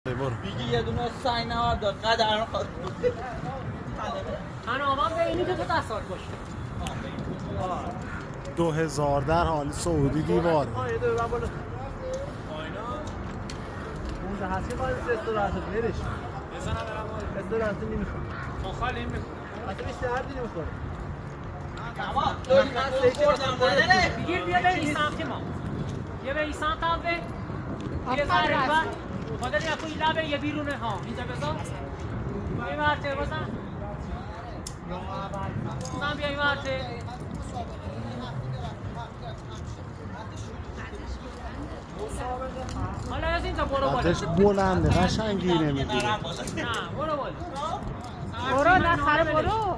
برو میگی یه دونه سعی نهار داد قدر آمان به اینی که تو دستار باشه 2000 در حال سعودی دیواره یه دو من بالا اونجا هستی باید رستورانت برش بزنم برم رستورانت نمیخوام تو خالی میکنم اصلا بیشتر نمیخوره اما داری من خوردم بگیر بیا به این سمت ما یه به این سمت هم به یه ذره بر خودت یکو این لبه یه بیرونه ها اینجا بذار این مرته بزن بزن بیا این مرته حالا از اینجا برو بالا آتش بلنده قشنگی نمیگیره نه برو بالا برو نخره برو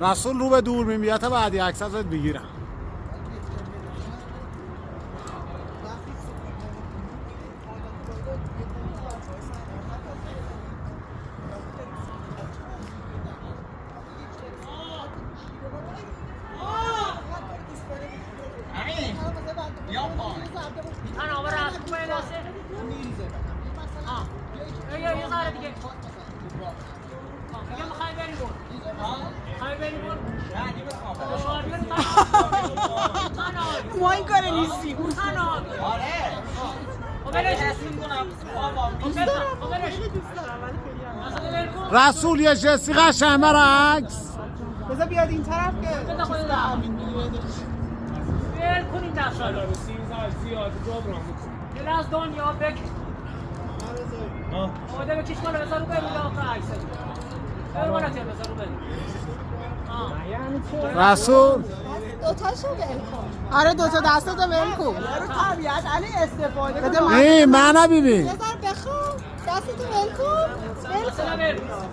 رسول رو به دور میمیت بعدی عکس ازت بگیرم من آور از خوبه لاسه یه ذره دیگه دیگه میخوای بری برو میخوای بری برو ما این کاره نیستیم رسول یه جسی قشنگ برعکس بذار بیاد این طرف که بیل کنیم دست را یه لحظ دنیا بکش آمده بکش بالا بذار رو بریم آقا عکس برو بالا تیم بذار رو بریم رسول دوتاشو ول کن آره دوتا دستاتو ول کن رو طبیعت علی استفاده بده ای منو ببین بذار بخون دستتو ول کن ول کن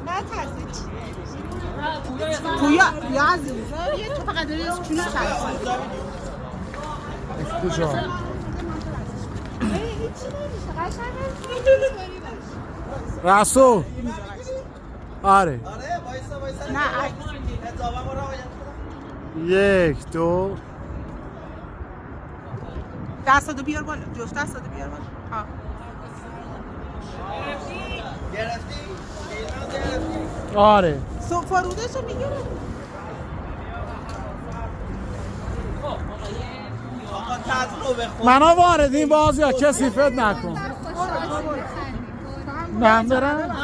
نه ترسید پویا یا عزیز یه تو فقط داری از چونه ترسید کجا هیچی نمیشه قشنگ رسول آره نه یک دو دستاتو بیار بالا جفت دستاتو بیار بالا ها آره فرودشو میگیره منو واردین باز یا کسی فد نکن من برم